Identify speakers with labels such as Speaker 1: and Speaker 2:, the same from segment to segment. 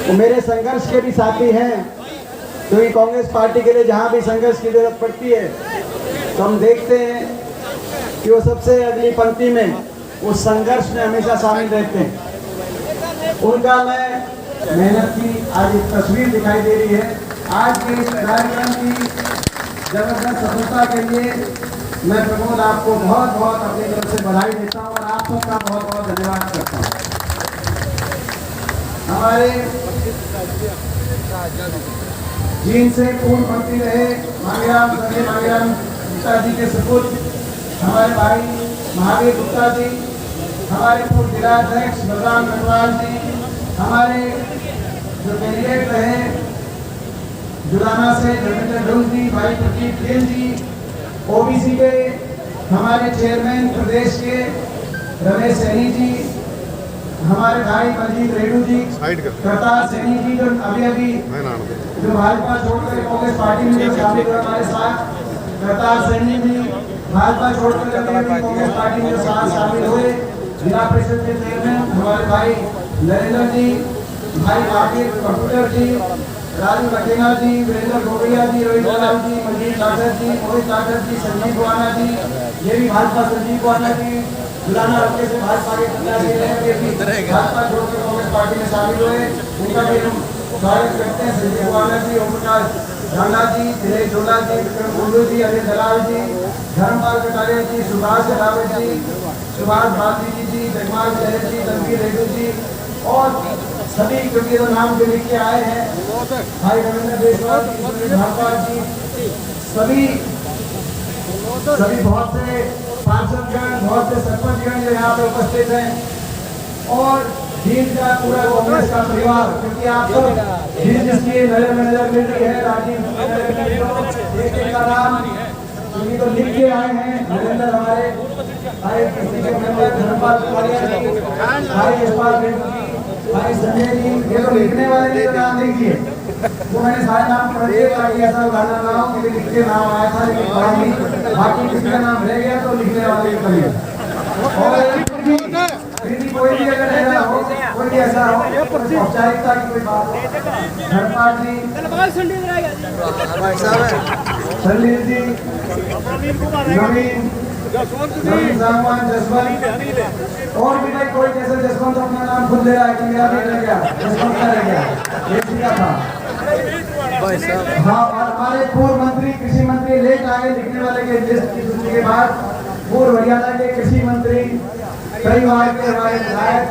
Speaker 1: वो मेरे संघर्ष के भी साथी हैं, क्योंकि कांग्रेस पार्टी के लिए जहाँ भी संघर्ष की जरूरत पड़ती है तो हम देखते हैं कि वो सबसे अगली पंक्ति में उस संघर्ष में हमेशा शामिल रहते हैं। उनका मैं मेहनत की आज एक तस्वीर दिखाई दे रही है। आज के इस कार्यक्रम की जबरदस्त सफलता के लिए मैं प्रमोद आपको बहुत बहुत अपनी तरफ से बधाई देता हूँ और आप सबका बहुत बहुत धन्यवाद करता हूँ। हमारे जिनसे पूर्ण मंत्री रहे मांगेराम गुप्ता जी के सपूत हमारे भाई महावीर गुप्ता जी, हमारे पूर्व जिलाध्यक्ष बलराम नटवाल जी, हमारे जो कैंडिडेट रहे जुलाना से धर्मेंद्र ढोल जी, भाई प्रदीप खेल जी, ओबीसी के हमारे चेयरमैन प्रदेश के रमेश सैनी जी, हमारे भाई मजीद रेणु जी, करतार सैनी जी जो अभी जो भाजपा छोड़कर कांग्रेस पार्टी में जो शामिल हुए हमारे साथ, करतार सैनी जी भाजपा छोड़कर कांग्रेस पार्टी में जो साथ शामिल हुए, जिला परिषद के चेयरमैन हमारे भाई नरेंद्र जी, भाई बाकी कंप्यूटर जी, राजू रखेना जी, वीरेंद्र गोगैया जी, रोहित लाल जी, मनजीत लाठर जी, मोहित लाठर जी, संजीव गुआना जी, ये भी भाजपा संजीव गुआना जी, जुलाना हल्के से भाजपा के भाजपा छोड़कर कांग्रेस पार्टी में शामिल हुए, उनका भी हम स्वागत करते हैं। संजीव गुआना जी, ओम प्रकाश झांडा जी, दिनेश झोला जी, विक्रम कुंडू जी, अनिल दलाल जी, धर्मपाल कटारिया जी, सुभाष रावत जी, सुभाष भारती जी, जगमाल जहर जी, तनवीर रेड्डू जी और सभी क्योंकि नाम जो लिख के आए हैं भाई रविंद्र देशवाल जी, सभी बहुत से पार्षदगण, बहुत से सरपंचगण जो यहाँ पे उपस्थित हैं और जीत का पूरा कांग्रेस का परिवार, क्योंकि आप सब जीत जिसकी नजर में नजर मिल रही है, राजीव एक का नाम क्योंकि तो लिख के आए हैं। नरेंद्र हमारे भाई किसी के मेंबर धर्मपाल भाई यशपाल भाई संजय जी, ये तो लिखने वाले ने नाम लिख दिए, वो मैंने सारे नाम पढ़ दिए ताकि ऐसा गाना ना हो कि लिख के नाम आया था लेकिन पढ़ा नहीं, बाकी किसी का नाम रह गया तो लिखने वाले को करिए। और फिर भी कोई भी अगर ऐसा हो, कोई भी ऐसा हो औपचारिकता की कोई बात हो, धर्मपाल जी, संदीप जी, नवीन सामान जसवंत और भी भाई कोई जैसे जसवंत अपना नाम खुद ले रहा है कि मेरा भी रह गया, जसवंत का रह गया, ये सीधा था। हाँ, और हमारे पूर्व मंत्री कृषि मंत्री लेट आए लिखने वाले के लिस्ट की सूची के बाद पूर्व हरियाणा के कृषि मंत्री कई बार के हमारे विधायक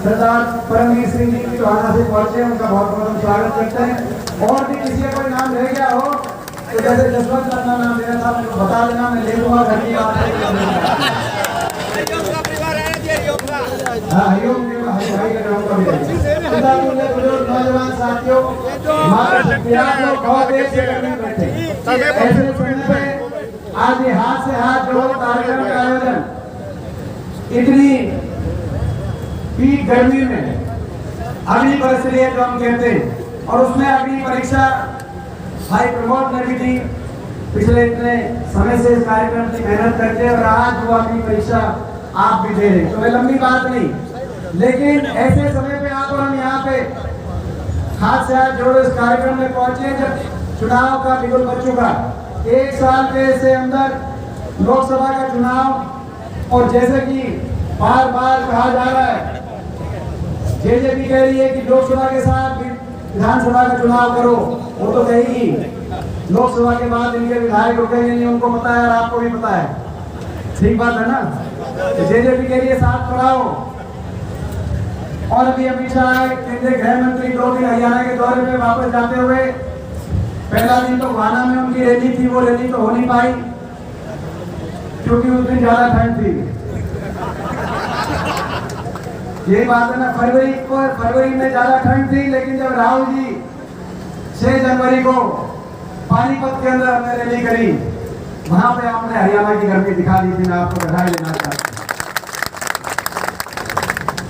Speaker 1: सरदार परमवीर सिंह जी की टोहाना से पहुंचे, उनका बहुत बहुत स्वागत करते हैं। और भी किसी का कोई नाम रह गया हो तो जैसे जसवंत अपना नाम लेना था मेरे को बता देना, मैं ले लूंगा घर की बात है। नौजवान साथियों, आज ये हाथ से हाथ जोड़ कार्यक्रम का आयोजन इतनी पीक गर्मी में अग्नि परीक्षा जो हम कहते हैं, और उसमें अग्नि परीक्षा भाई प्रमोद ने भी दी पिछले इतने समय से इस कार्यक्रम की मेहनत करते, और आज वो अग्नि परीक्षा आप भी दे रहे, तो मैं लंबी बात नहीं, लेकिन ऐसे समय पे आप और हम यहाँ पे हाथ से हाथ जोड़ो इस कार्यक्रम में पहुंचे जब चुनाव का बिगुल बच चुका, 1 साल के से अंदर लोकसभा का चुनाव, और जैसे कि बार बार कहा जा रहा है, जेजेपी कह रही है कि लोकसभा के साथ विधानसभा का चुनाव करो, वो तो कहेगी, लोकसभा के बाद इनके विधायक रुकेंगे नहीं, उनको पता है और आपको भी पता है, ठीक बात है ना। तो जेजेपी के लिए साथ कराओ। और अभी अमित शाह केंद्रीय गृह मंत्री 2 दिन हरियाणा के दौरे में वापस जाते हुए, पहला दिन तो गुहाना में उनकी रैली थी, वो रैली तो हो नहीं पाई क्योंकि उस दिन ज्यादा ठंड थी, यही बात है ना। फरवरी में ज्यादा ठंड थी, लेकिन जब राहुल जी 6 जनवरी को पानीपत के अंदर हमने रैली करी, वहां पे आपने हरियाणा की गर्मी दिखा दी थी, मैं आपको बधाई देना चाहता हूं।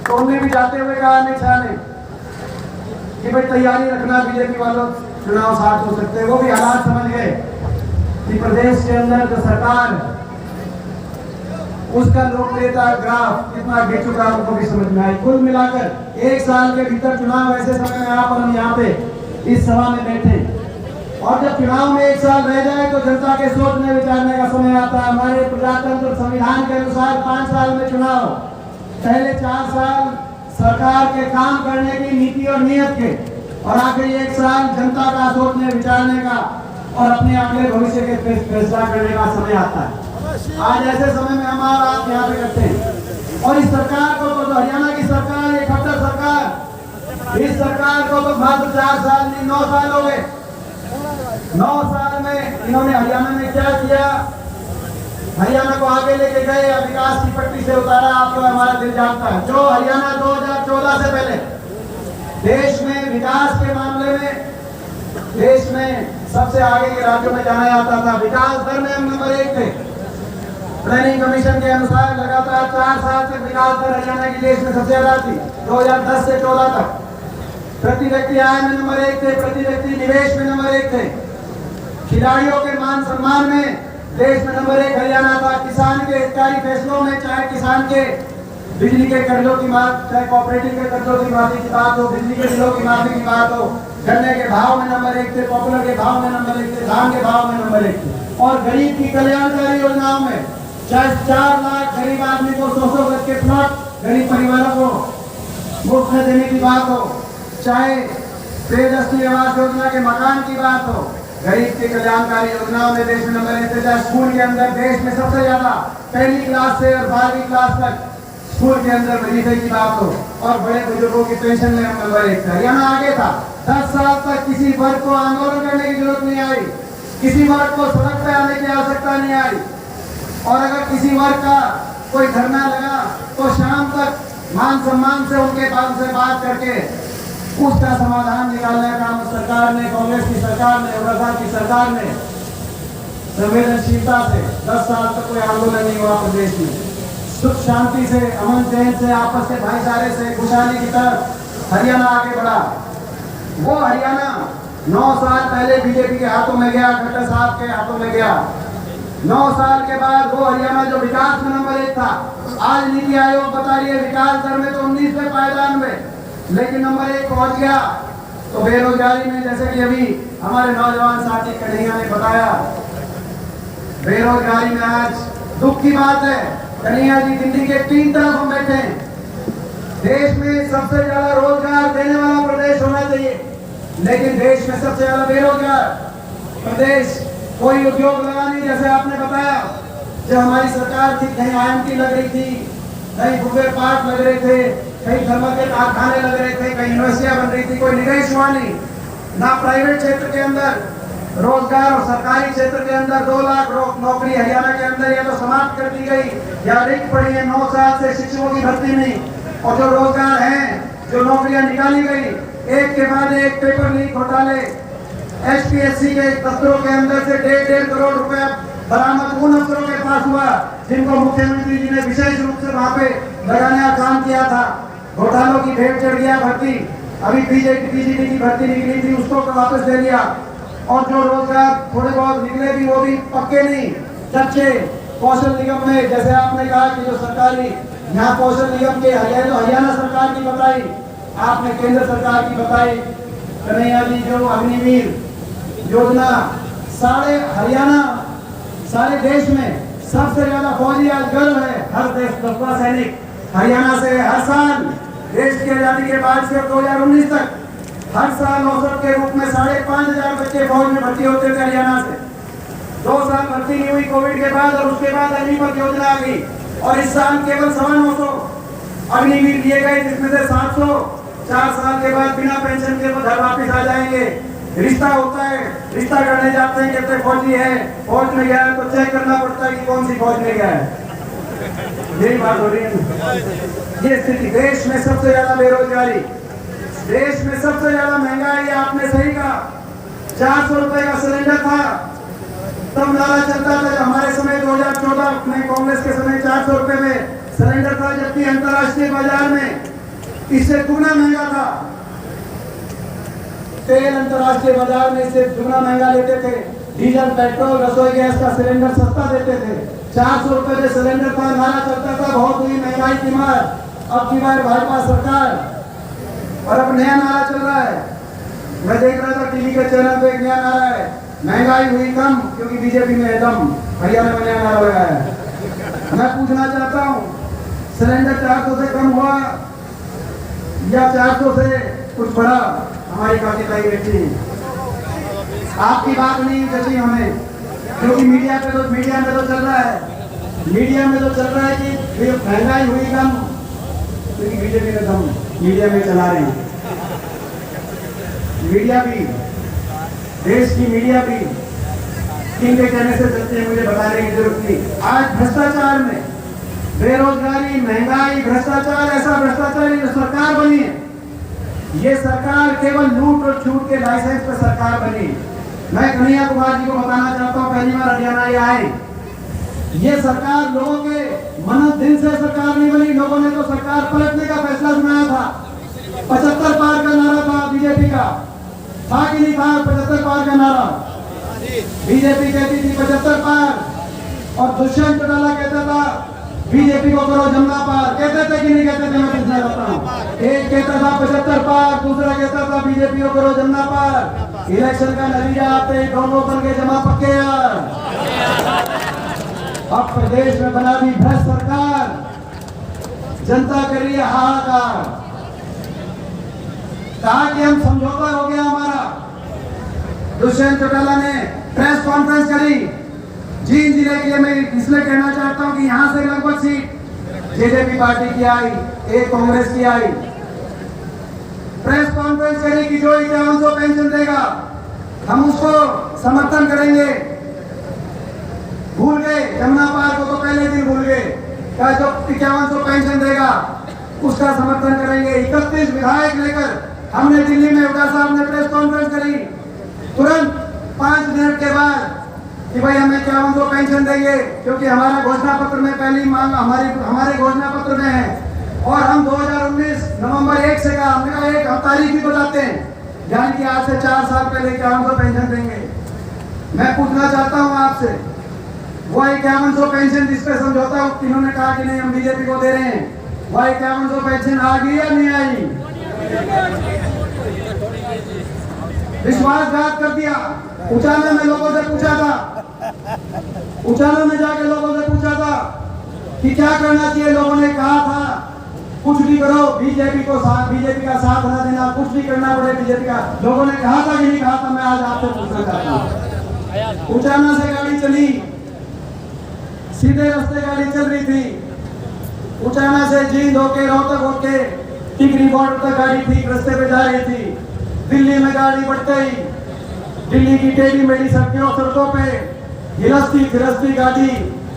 Speaker 1: तो उन्होंने भी जाते हुए कहा अमित शाह ने कि भाई तैयारी रखना, बीजेपी वालों चुनाव साथ हो सकते हैं। वो भी हालात समझ गए कि प्रदेश के अंदर जो सरकार उसका लोकप्रियता ग्राफ कितना गिर चुका उनको भी समझ में आई। कुल मिलाकर 1 साल के भीतर चुनाव ऐसे समय में आप और हम यहाँ पे इस सभा में बैठे, और जब चुनाव में 1 साल रह जाए तो जनता के सोचने विचारने का समय आता है। हमारे प्रजातंत्र संविधान के अनुसार 5 साल में चुनाव, पहले 4 साल सरकार के काम करने की नीति और नियत के, और आखिरी 1 साल जनता का सोचने विचारने का और अपने अगले भविष्य के फैसला करने का समय आता है। आज ऐसे समय में हमारा आप यहाँ पे करते हैं, और इस सरकार को तो हरियाणा की सरकार, ये खट्टर सरकार, इस सरकार को तो मात्र 4 साल नहीं 9 साल हो गए। 9 साल में इन्होंने हरियाणा में क्या किया, हरियाणा को आगे लेके गए, विकास की पट्टी से उतारा, आपको हमारा दिल जानता है। जो हरियाणा 2014 से पहले देश में विकास के मामले में देश में सबसे आगे के राज्यों में जाना जाता था, विकास दर में हम नंबर 1 थे। प्लानिंग कमीशन के अनुसार लगातार 4 साल तक विकास दर हरियाणा की देश में सबसे ज्यादा थी। 2010 से 14 तक प्रति व्यक्ति आय में नंबर 1 थे, प्रति व्यक्ति निवेश में नंबर 1 थे, खिलाड़ियों के मान सम्मान में देश में नंबर 1 हरियाणा था। किसान के हितकारी फैसलों में, चाहे किसान के बिजली के कर्जों की बात, चाहे कोऑपरेटिव के कर्जों की माफी की बात हो, बिजली के बिलों की माफी की बात हो, गन्ने के भाव में नंबर 1 थे, पॉपुलर के भाव में नंबर 1 थे, धान के भाव में नंबर 1 थे। और गरीब की कल्याणकारी योजनाओं में चाहे 4 लाख गरीब आदमी को 100 गज के प्लॉट गरीब परिवारों को मुफ्त में देने की बात हो, चाहे पेयजस्ती आवास योजना के मकान की बात हो, गरीब की कल्याणकारी योजनाओं में देश में नंबर 1 थे। चाहे स्कूल के अंदर देश में सबसे ज्यादा पहली क्लास से और 12वीं क्लास तक स्कूल के अंदर वजीफे की बात हो, और बड़े बुजुर्गों की पेंशन में हम नंबर 1 थे। हरियाणा आगे था। 10 साल तक किसी वर्ग को आंदोलन करने की जरूरत नहीं आई, किसी वर्ग को सड़क पे आने की आवश्यकता नहीं आई, और अगर किसी वर्ग का कोई धरना लगा तो शाम तक मान सम्मान से उनके पास से बात करके उसका समाधान निकालने का काम सरकार ने, कांग्रेस की सरकार ने, प्रसाद की सरकार ने संवेदनशीलता से 10 साल तक कोई आंदोलन नहीं हुआ प्रदेश में। सुख शांति से, अमन चैन से, आपस के भाईचारे से, खुशहाली की तरफ हरियाणा आगे बढ़ा। वो हरियाणा 9 साल पहले बीजेपी के हाथों में गया, खट्टर साहब के हाथों में गया। 9 साल के बाद वो हरियाणा जो विकास में नंबर 1 था, आज नीति आयोग बता रही है विकास दर में तो 19 में पायदान में, लेकिन नंबर 1 पहुंच गया। तो बेरोजगारी में, जैसे कि अभी हमारे नौजवान साथी कन्हैया ने बताया, बेरोजगारी में आज दुख की बात है। कन्हैया जी, दिल्ली के 3 तरफ हम बैठे हैं। देश में सबसे ज्यादा रोजगार देने वाला प्रदेश होना चाहिए, लेकिन देश में सबसे ज्यादा बेरोजगार प्रदेश। कोई उद्योग लगा नहीं, जैसे आपने बताया। जब हमारी सरकार थी, कहीं IMT लग रही थी, कहीं बुकेर पार्क लग रहे थे, कहीं थर्मल के कारखाने लग रहे थे, कहीं यूनिवर्सिटियां बन रही थी, कोई निवेश हुआ नहीं। ना प्राइवेट क्षेत्र के अंदर रोजगार और सरकारी क्षेत्र के अंदर 2 लाख नौकरी हरियाणा के अंदर या तो समाप्त कर दी गई या रिक्त पड़ी है। 9 साल से शिक्षकों की भर्ती नहीं, और जो रोजगार हैं, जो नौकरियां निकाली गई, एक के बाद एक पेपर लीक घोटाले, HPSC के दफ्तरों के अंदर से 1.5 करोड़ रुपए बरामद उन अफसरों के पास हुआ जिनको मुख्यमंत्री जी ने विशेष रूप से वहां पे लगाने का काम किया था। घोटालों की भेंट चढ़ गया भर्ती। अभी PGT की भर्ती निकली थी, उसको तो वापस दे दिया। और जो रोजगार थोड़े बहुत निकले भी, वो भी पक्के नहीं, कच्चे। कौशल निगम में, जैसे आपने कहा कि जो सरकारी यहाँ कौशल निगम के हरियाणा सरकार की बताई, आपने केंद्र सरकार की बताई। कन्हैया जी, जो अग्निवीर योजना सारे हरियाणा, सारे देश में सबसे ज्यादा फौजी आज गर्व है। हर देश दस्ता सैनिक हरियाणा से हर साल देश की आजादी के बाद से 2019 तक हर साल औसत के रूप में 5,500 बच्चे फौज में भर्ती होते थे हरियाणा से। 2 साल भर्ती नहीं हुई कोविड के बाद, और उसके बाद अग्निपथ योजना आ गई, और इस साल केवल 950 अग्निवीर दिए गए, जिसमें से 700 4 साल के बाद बिना पेंशन के वो घर वापिस आ जाएंगे। रिश्ता होता है, रिश्ता करने जाते हैं, कहते फौजी है, फौज में गया है, तो चेक करना पड़ता है कि कौन सी फौज में गया है। यही बात हो रही है। ये स्थिति, देश में सबसे ज्यादा बेरोजगारी, देश में सबसे ज्यादा महंगाई। आपने सही कहा, 400 रुपए का सिलेंडर था, तब नारा चलता था। जब हमारे समय 2014 में, कांग्रेस के समय 400 रुपए में सिलेंडर था, जबकि अंतर्राष्ट्रीय बाजार में इससे दुगना महंगा था। तेल अंतर्राष्ट्रीय बाजार में इससे दुगना महंगा लेते थे। डीजल, पेट्रोल, रसोई गैस का सिलेंडर सस्ता देते थे। 400 रुपए में सिलेंडर का नारा चलता था, बहुत हुई महंगाई की मार। अब की बार भाजपा सरकार और अब नया नारा चल रहा है। मैं देख रहा था टीवी के चैनल पे एक नया नारा है, महंगाई हुई कम क्योंकि बीजेपी में है दम। हरियाणा में नया नारा लगाया है। मैं पूछना चाहता हूँ, सिलेंडर 400 से कम हुआ या 400 से कुछ बढ़ा? हमारी पार्टी का ही व्यक्ति, आपकी बात नहीं जची हमें, क्योंकि मीडिया में तो चल रहा है, मीडिया में तो चल रहा है कि महंगाई हुई कम क्योंकि बीजेपी ने दम। मीडिया में चला रहे हैं, मीडिया भी, देश की मीडिया भी किनके कहने से चलते हैं मुझे बताने की जरूरत नहीं। आज भ्रष्टाचार में, बेरोजगारी, महंगाई, भ्रष्टाचार, ऐसा भ्रष्टाचार जो सरकार बनी है, ये सरकार केवल लूट और छूट के लाइसेंस पर सरकार बनी। मैं कन्हैया कुमार जी को बताना चाहता हूँ, पहली बार हरियाणा आए, ये सरकार लोगों के मनोदिन दिन से सरकार नहीं बनी। लोगों ने तो सरकार पलटने का फैसला सुनाया था। 75 पार का नारा था बीजेपी का, था कि नहीं था? 75 पार का नारा बीजेपी कहती थी, 75 पार। और दुष्यंत चौटाला कहता था बीजेपी को करो जमुना पार। कहते थे कि नहीं कहते थे? मैं पूछना चाहता हूँ। एक कहता था 75 पार, दूसरा कहता था बीजेपी को करो जमुना पार। इलेक्शन का नतीजा आते ही दोनों बन के जमा पक्के यार। अब प्रदेश में बना दी भ्रष्ट सरकार, जनता कर रही है हाहाकार। कहा कि हम समझौता हो गया हमारा। दुष्यंत चौटाला ने प्रेस कॉन्फ्रेंस करी जींद जिले के लिए। मैं इसलिए कहना चाहता हूं कि यहां से लगभग सीट जेजेपी पार्टी की आई, एक कांग्रेस की आई। प्रेस कॉन्फ्रेंस करी कि जो 5100 पेंशन देगा हम उसको समर्थन करेंगे। भूल गए जमुना पार को, तो पहले दिन भूल गए। क्या जो 5100 पेंशन देगा उसका समर्थन करेंगे। 31 विधायक लेकर हमने दिल्ली में हुड्डा साहब ने प्रेस कॉन्फ्रेंस करी। तुरंत 5 मिनट के बाद कि भाई हमें 5100 पेंशन देंगे, क्योंकि हमारा घोषणा पत्र में पहली मांग हमारे घोषणा पत्र में है। और हम 2019 नवंबर 1 से का हमने एक तारीख भी बताते हैं, यानी कि आज से 4 साल पहले 5100 पेंशन देंगे। मैं पूछना चाहता हूं आपसे, वो 5100 पेंशन जिस पे समझौता इन्होंने कहा कि नहीं हम बीजेपी को दे रहे हैं, वो 5100 पेंशन आ गई या नहीं आई? विश्वासघात कर दिया। उचाला में लोगों से पूछा था, उचाला में जाके लोगों से पूछा था कि क्या करना चाहिए। लोगों ने कहा था कुछ भी करो, बीजेपी का साथ न देना, कुछ भी करना पड़े बीजेपी का। लोगों ने कहा था कि नहीं कहा था? मैं आज आपसे पूछना चाहता हूँ। उचाला से गाड़ी चली, सीधे रास्ते गाड़ी चल रही थी। उचाला से जींद होके रोहतक होके टिकरी बॉर्डर तक गाड़ी ठीक रास्ते पे जा रही थी। दिल्ली में गाड़ी बढ़ते ही दिल्ली की टेढ़ी मेढ़ी सड़कों पे हिलस्ती फिरस्ती गाड़ी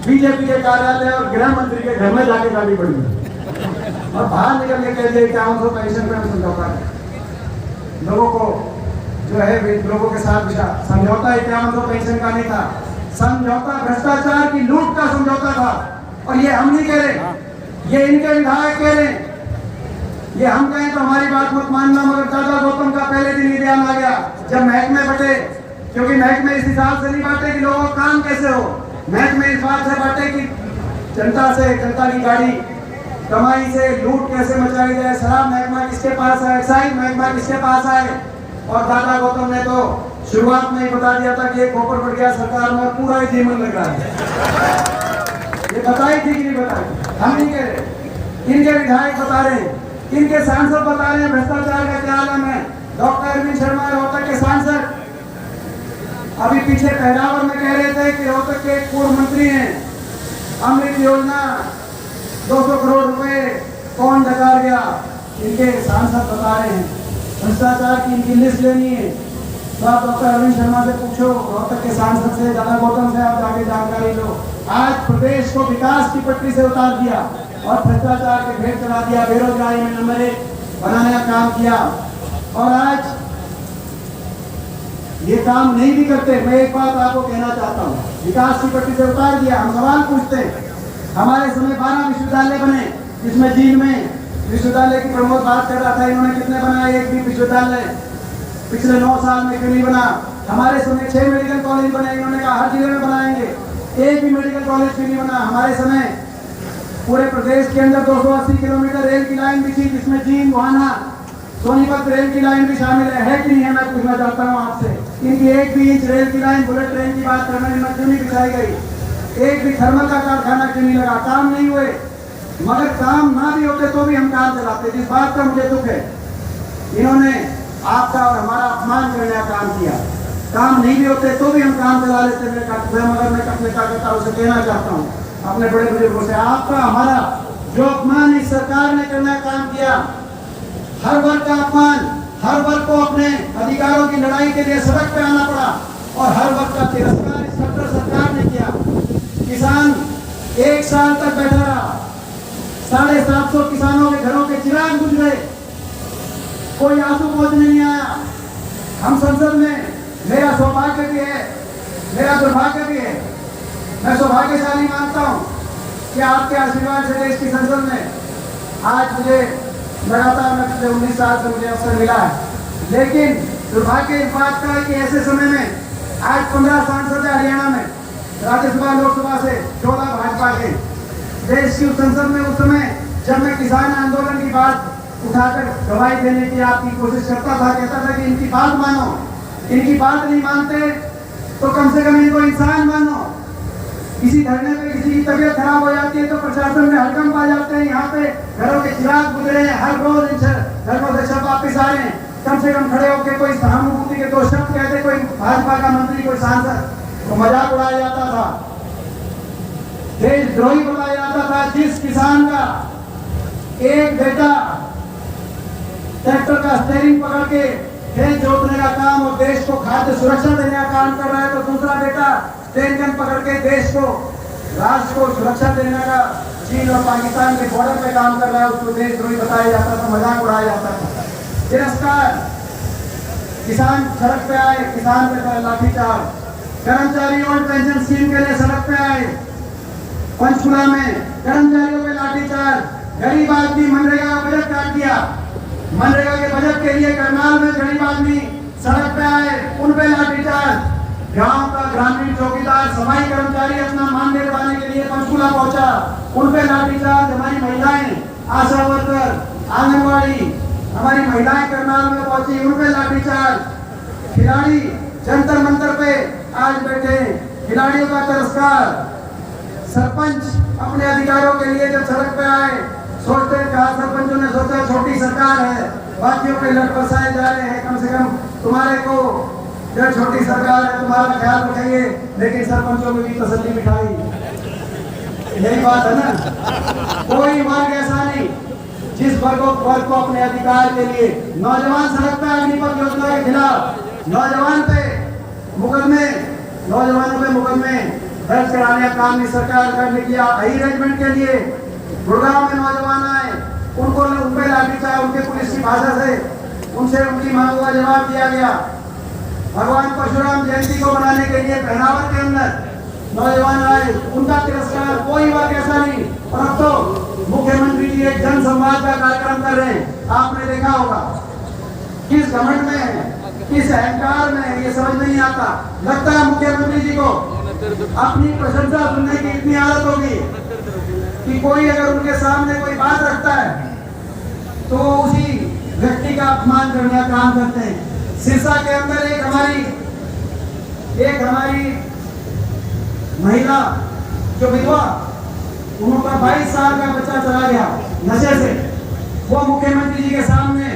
Speaker 1: बीजेपी के कार्यालय और गृह मंत्री के घर में जाके गाड़ी बढ़ी और बाहर निकल के कह दिया 5100 पेंशन पे समझौता है। लोगों को जो है लोगों के साथ समझौता 5100 पेंशन का नहीं था, समझौता भ्रष्टाचार की लूट का समझौता था। और ये हम नहीं कह रहे, ये इनके विधायक कह रहे हैं। ये हम कहें तो हमारी बात मत मानना, मगर दादा गौतम का पहले दिन ही बयान आ गया जब महकमे बटे, क्योंकि महकमे इस हिसाब से नहीं बांटे कि लोगों का काम कैसे हो। महकमे इस बात से बांटे कि जनता की गाड़ी कमाई से लूट कैसे मचाई जाए। शराब महकमा किसके पास है, एक्साइज महकमा किसके पास है। और दादा गौतम ने तो शुरुआत में ही बता दिया था कि एक खोपड़ पड़ गया सरकार में, पूरा ही जीवन लग रहा है। ये बताई थी कि नहीं बताई? हम नहीं कह रहे, इनके विधायक बता रहे हैं, इनके सांसद बता रहे हैं भ्रष्टाचार का क्या आलम है। डॉक्टर अरविंद शर्मा रोहतक के सांसद अभी पीछे पहरावर में कह रहे थे कि रोहतक के पूर्व मंत्री हैं, अमृत योजना 200 करोड़ रुपए कौन डकार गया। इनके सांसद बता रहे हैं भ्रष्टाचार की इनकी लिस्ट लेनी है तो आप डॉक्टर अरविंद शर्मा से पूछो, रोहतक के सांसद से, दादा गौतम से आप जाके जानकारी लो। आज प्रदेश को विकास की पटरी से उतार दिया और भ्रष्टाचार के भेंट चला दिया, बेरोजगारी में नंबर 1 बनाने का काम किया। और आज ये काम नहीं भी करते। मैं एक बात आपको कहना चाहता हूँ, विकास की पटरी से उतार दिया। हम सवाल पूछते हैं, हमारे समय 12 विश्वविद्यालय बने, जिसमें जींद में विश्वविद्यालय की प्रमोद बात कर रहा था, इन्होंने कितने बनाए? एक भी विश्वविद्यालय पिछले 9 साल में क्यों नहीं बना? हमारे समय 6 मेडिकल कॉलेज बने, इन्होंने कहा हर जिले में बनाएंगे। एक भी मेडिकल कॉलेज क्यों नहीं बना? हमारे समय पूरे प्रदेश के अंदर 280 किलोमीटर रेल की लाइन भी थी, जिसमें जींद, गोहाना, सोनीपत रेल की लाइन भी शामिल है कि नहीं है? मैं पूछना चाहता हूँ आपसे। इनकी एक भी इंच रेल की लाइन, बुलेट ट्रेन की बात करने में क्यों नहीं बिछाई गई? एक भी थर्मल का कारखाना क्यों नहीं लगा? काम नहीं हुए। मगर काम ना भी होते तो भी हम काम चलाते। जिस बात का मुझे दुख है, इन्होंने आपका और हमारा अपमान करने का काम किया। काम नहीं भी होते तो भी हम काम चला लेते। मगर मैं अपने कार्यकर्ताओं से कहना चाहता हूँ, अपने बड़े बुजुर्गों से, आपका हमारा जो अपमान इस सरकार ने करने का काम किया, हर वर्ग का अपमान, हर वर्ग को अपने अधिकारों की लड़ाई के लिए सड़क पे आना पड़ा और हर वर्ग का तिरस्कार इस कट्टर सरकार ने किया। किसान 1 साल तक बैठा रहा, 750 किसानों के घरों के चिराग बुझ गए, कोई आंसू पोंछने नहीं आया। हम संसद में, मेरा सौभाग्य भी है, मेरा दुर्भाग्य भी है, मैं सौभाग्यशाली मानता हूँ कि आपके आशीर्वाद से देश की संसद में आज मुझे लगातार पिछले 19 साल से मुझे अवसर मिला है। लेकिन दुर्भाग्य इस बात का है कि ऐसे समय में आज 15 सांसद है हरियाणा में, राज्यसभा लोकसभा से 14 भाजपा के। देश की संसद में उस समय जब मैं किसान आंदोलन की बात उठाकर गवाही देने की आपकी कोशिश करता था, कहता था कि इनकी बात मानो, इनकी बात नहीं मानते तो कम से कम इनको इंसान मानो। किसी धरने पे किसी की तबीयत खराब हो जाती है तो प्रशासन में हड़कंप आ जाते हैं। यहाँ पे घरों के चिराग बुझ रहे हैं, हर रोज इन घरों से शव वापिस आ रहे हैं। कम से कम खड़े होकर कोई सहानुभूति के 2 शब्द कहते, कोई भाजपा का मंत्री, कोई सांसद, तो मजाक उड़ाया जाता था, देशद्रोही बताया जाता था। जिस किसान का एक बेटा ट्रैक्टर का स्टीयरिंग पकड़ के खेत जोतने का काम और देश को खाद्य सुरक्षा देने का काम कर रहा है, तो दूसरा बेटा स्टीयरिंग गन पकड़ के देश को, राष्ट्र को सुरक्षा देने का चीन और पाकिस्तान के बॉर्डर पे काम कर रहा है, उसको देशद्रोही बताया जाता था, मजाक उड़ाया जाता था। तिरस्कार, किसान सड़क पे आए, किसान पे लाठीचार्ज, कर्मचारी और पेंशन स्कीम के लिए सड़क पे आए, पंचकुला में कर्मचारियों पे लाठीचार्ज, गरीब आदमी मनरेगा का बजट काट दिया, मनरेगा के बजट के लिए करनाल में गरीब आदमी सड़क पे आए, उन पे लाठीचार्ज। गांव का ग्रामीण चौकीदार, सफाई कर्मचारी अपना मानदेय बढ़ाने के लिए पंचकुला पहुंचा, उन पे लाठीचार्ज। हमारी महिलाएं, आशा वर्कर, आंगनबाड़ी, हमारी महिलाएं करनाल में पहुंची, उन पे लाठीचार्ज। खिलाड़ी जंतर मंतर पे आज बैठे, खिलाड़ियों का तिरस्कार। सरपंच अपने अधिकारों के लिए जब सड़क पे आए, सोचते हैं, कहा सरपंचों ने सोचा छोटी सरकार है, बाकियों पे लट बरसाए जा रहे हैं, कम से कम तुम्हारे को जब छोटी सरकार है तुम्हारा ख्याल रखेंगे, लेकिन सरपंचों में भी तसल्ली बिठाई। यही बात है ना। कोई वर्ग ऐसा नहीं जिस वर्ग को अपने अधिकार के लिए, नौजवान सड़क पे अग्निपथ योजना के खिलाफ नौजवान पे मुकदमे, नौजवानों पे मुकदमे दर्ज कराने का काम इस सरकार करने किया। हाई रेजिमेंट के लिए गुड़गांव में नौजवान आए, उनको उन पे लाठीचार्ज, उनके पुलिस की भाषा से उनसे उनकी मांगों का जवाब दिया गया। भगवान परशुराम जयंती को मनाने के लिए पहनावट के अंदर नौजवान आए, उनका तिरस्कार। कोई वर्ग ऐसा नहीं। और अब तो मुख्यमंत्री जी एक जन संवाद का कार्यक्रम कर रहे हैं, आपने देखा होगा। किस घमंड में है, किस अहंकार में है, ये समझ नहीं आता। लगता है मुख्यमंत्री जी को अपनी प्रशंसा सुनने की इतनी आदत होगी कि कोई अगर उनके सामने कोई बात रखता है तो उसी व्यक्ति का अपमान करने का काम करते हैं। सिरसा के अंदर एक हमारी महिला जो विधवा, उनका 22 साल का बच्चा चला गया नशे से। वो मुख्यमंत्री जी के सामने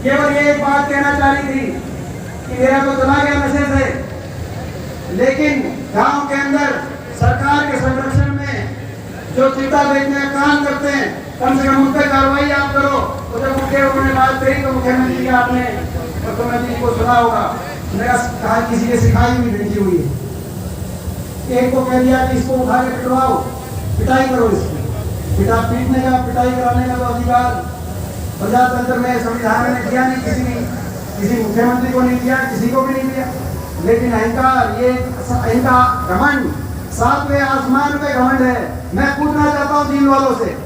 Speaker 1: केवल ये एक बात कहना चाह रही थी कि मेरा तो चला गया नशे से, लेकिन गांव के अंदर सरकार के संरक्षण में जो चिट्टा बेचने का काम करते हैं, कम से कम उन पर कार्रवाई आप करो। तो जब उन्होंने बात कही तो मुख्यमंत्री जी आपने मुख्यमंत्री जी को सुना होगा, मेरा कहा किसी ने सिखाई भी भेजी हुई है। एक को कह दिया कि इसको उठा के पिटवाओ, पिटाई करो, इसकी पीटने का, पिटाई कराने का तो अधिकार प्रजातंत्र में, संविधान ने दिया नहीं, किसी मुख्यमंत्री को नहीं दिया, किसी को भी नहीं दिया। लेकिन अहंकार, ये इनका घमंड 7वें आसमान पे घमंड है। मैं पूछना चाहता हूँ जिन वालों से,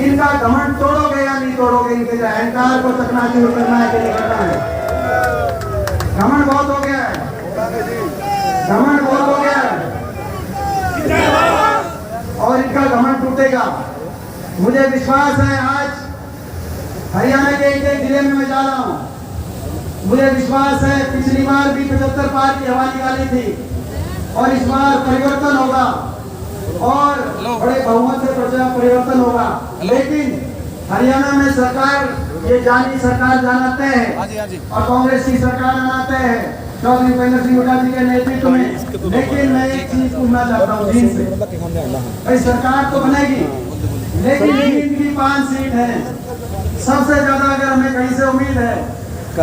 Speaker 1: इनका घमंड तोड़ोगे या नहीं तोड़ोगे? इनके जो अहंकार को चकनाचूर करना है कि नहीं करना है? घमंड बहुत हो गया है, घमंड बहुत हो गया है। मुझे विश्वास है आज हरियाणा के एक जिले में मैं जा रहा हूँ, मुझे विश्वास है पिछली बार भी 75 पार की हवा निकाली थी और इस बार परिवर्तन होगा और बड़े बहुमत से परिवर्तन होगा। लेकिन हरियाणा में सरकार ये जानी सरकार जानते हैं और कांग्रेस की सरकार बनाते हैं चौधरी भूपेंद्र सिंह हुड्डा जी के नेतृत्व में। लेकिन मैं एक चीज पूछना चाहता हूँ जींद से, भाई सरकार तो बनेगी लेकिन जींद की 5 सीट है। सबसे ज्यादा अगर हमें कहीं से उम्मीद है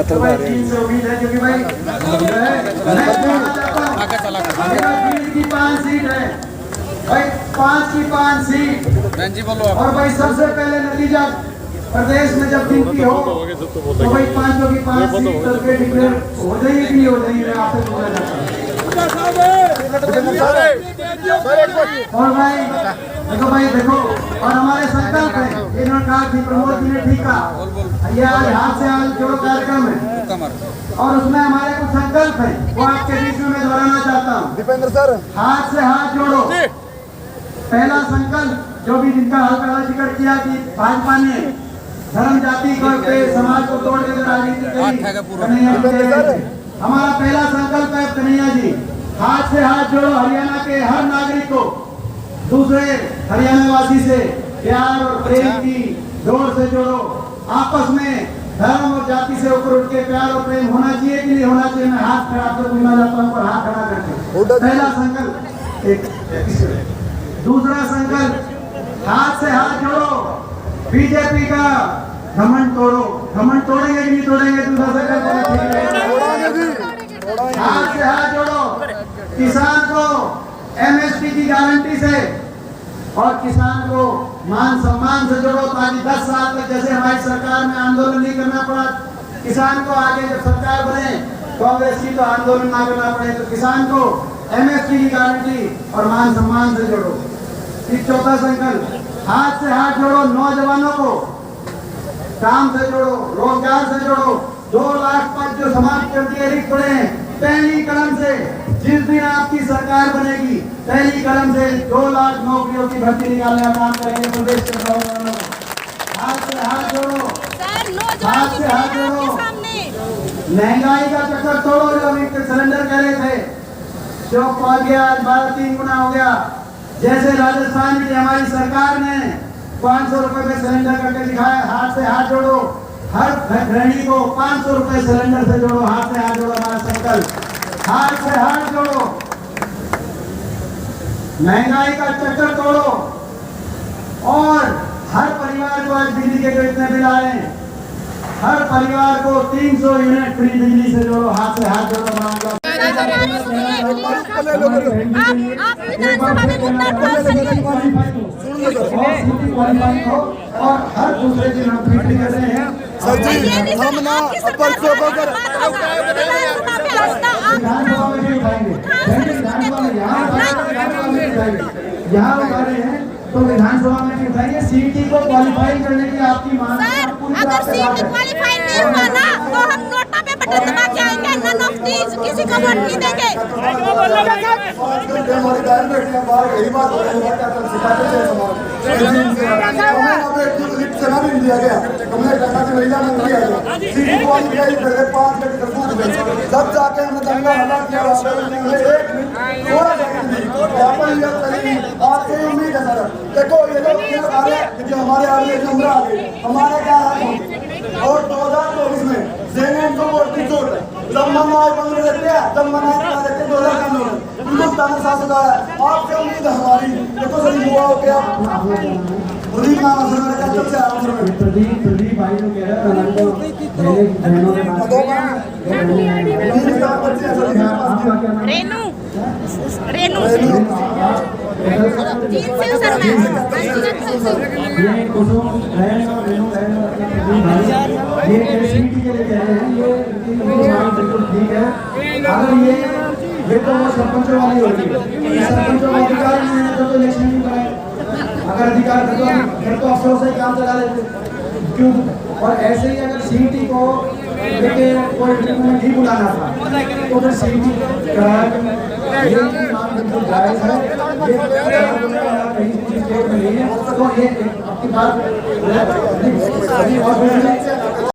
Speaker 1: तो भाई जींद से उम्मीद है, क्योंकि भाई जींद की 5 सीट है भाई, 5 की 5 सीट। और भाई सबसे पहले नतीजा प्रदेश में जब गिनती हो तो भाई 5 की 5 सीट करके डिक्लेयर हो जाएगी कि नहीं हो जाएगी, मैं आपसे पूछना चाहता हूँ। और भाई देखो और हमारे संकल्प है, इन्होंने कहा कि प्रमोद जी ने ठीक कहा, ये आज हाथ से हाथ जोड़ो कार्यक्रम है और उसमें हमारे कुछ संकल्प है वो आपके बीच में मैं दोहराना चाहता हूँ। दीपेंद्र सर, हाथ से हाथ जोड़ो। पहला संकल्प जो भी जिनका हल्का जिक्र किया कि भाजपा ने धर्म जाति को समाज को तोड़ के राजनीति करी, हमारा पहला संकल्प है कन्हैया जी, हाथ से हाथ जोड़ो। हरियाणा के हर नागरिक को दूसरे हरियाणा वासी से प्यार और प्रेम की डोर से जोड़ो। आपस में धर्म और जाति से ऊपर उठ के प्यार और प्रेम होना चाहिए कि नहीं होना चाहिए, मैं हाथ खड़ा कर पूछना चाहता हूँ पर हाथ खड़ा करके। पहला संकल्प। दूसरा संकल्प, हाथ से हाथ जोड़ो, बीजेपी का घमंड तोड़ो। घमंड तोड़ेंगे कि नहीं तोड़ेंगे? दूसरा संकल्प हाथ से हाथ जोड़ो। किसान को एमएसपी की गारंटी से और किसान को मान सम्मान से जोड़ो, ताकि 10 साल तक जैसे हमारी सरकार में आंदोलन नहीं करना पड़ा किसान को, आगे जब सरकार बने कांग्रेस की तो आंदोलन ना करना पड़े, तो किसान को एमएसपी की गारंटी और मान सम्मान से जोड़ो। फिर चौथा संकल्प, हाथ से हाथ जोड़ो, नौजवानों को काम से जोड़ो, रोजगार से जोड़ो। 2 लाख पद जो समाप्त कर दिए रिक्त पड़े हैं, पहली कदम से जिस दिन आपकी सरकार बनेगी पहली कदम से 2 लाख नौकरियों की भर्ती निकालने का काम करेंगे प्रदेश के नौजवानों को। हाथ से हाथ जोड़ो, हाथ से हाथ जोड़ो। महंगाई का चक्कर तोड़ो, जो सिलेंडर कह रहे थे जो पहुंच गया 12-3 गुना हो गया। जैसे राजस्थान की हमारी सरकार ने 500 रुपए में सिलेंडर करके दिखाया, हाथ से हाथ जोड़ो। हर गृहिणी को 500 रुपए सिलेंडर से जोड़ो, हाथ से हाथ जोड़ो। हमारा संकल्प, हाथ से हाथ जोड़ो। महंगाई का चक्कर तोड़ो और हर परिवार को आज बिजली के जो इतने बिल आ रहे हैं, हर परिवार को 300 यूनिट फ्री बिजली से जोड़ो, हाथ से हाथ जोड़ो। और हर दूसरे दिन हम मीटिंग कर रहे हैं सर जी, हम ना परसों को यहाँ उठा रहे हैं तो विधानसभा में भी उठाइए। सीटी को क्वालिफाई करने की आपकी मांग है।
Speaker 2: अगर सीटी क्वालिफाई नहीं हुआ ना तो हम नोटा पे बटन दबा के आएंगे, नन ऑफ दीज, किसी को वोट नहीं देंगे।
Speaker 3: जब जाके हमने दंगा हल्ला किया आपसे उम्मीद है सर। देखो ये लोग जो हमारे आगे उम्र आ गए, हमारे क्या हाल और 2024 में देने इनको वोट की चोट है। जब मना आज बंद रहते हैं, जब मना रहते 2000 का लोग हिंदुस्तान में शासन है। आपसे उम्मीद है हमारी। देखो सर युवा हो गया प्रदीप नाम से मेरे का सबसे
Speaker 1: प्रदीप भाई जो कह रहा था
Speaker 2: रेनू रेनू जीत से सर मैं
Speaker 1: ये कुसुम रेनू ये सीटी के लिए कह रहे हैं, ये बिल्कुल ठीक है। अगर ये तो वो सरपंचों वाली होगी, सरपंचों का अधिकार नहीं है तो इलेक्शन नहीं कराए। अगर अधिकार फिर तो अफसरों से काम चला लेते क्यों? और ऐसे ही अगर सीटी को लेके कोई नहीं बुलाना था तो फिर सीटी कराया। ये मांग बिल्कुल जायज है, ये कहीं नहीं है। तो ये आपकी बात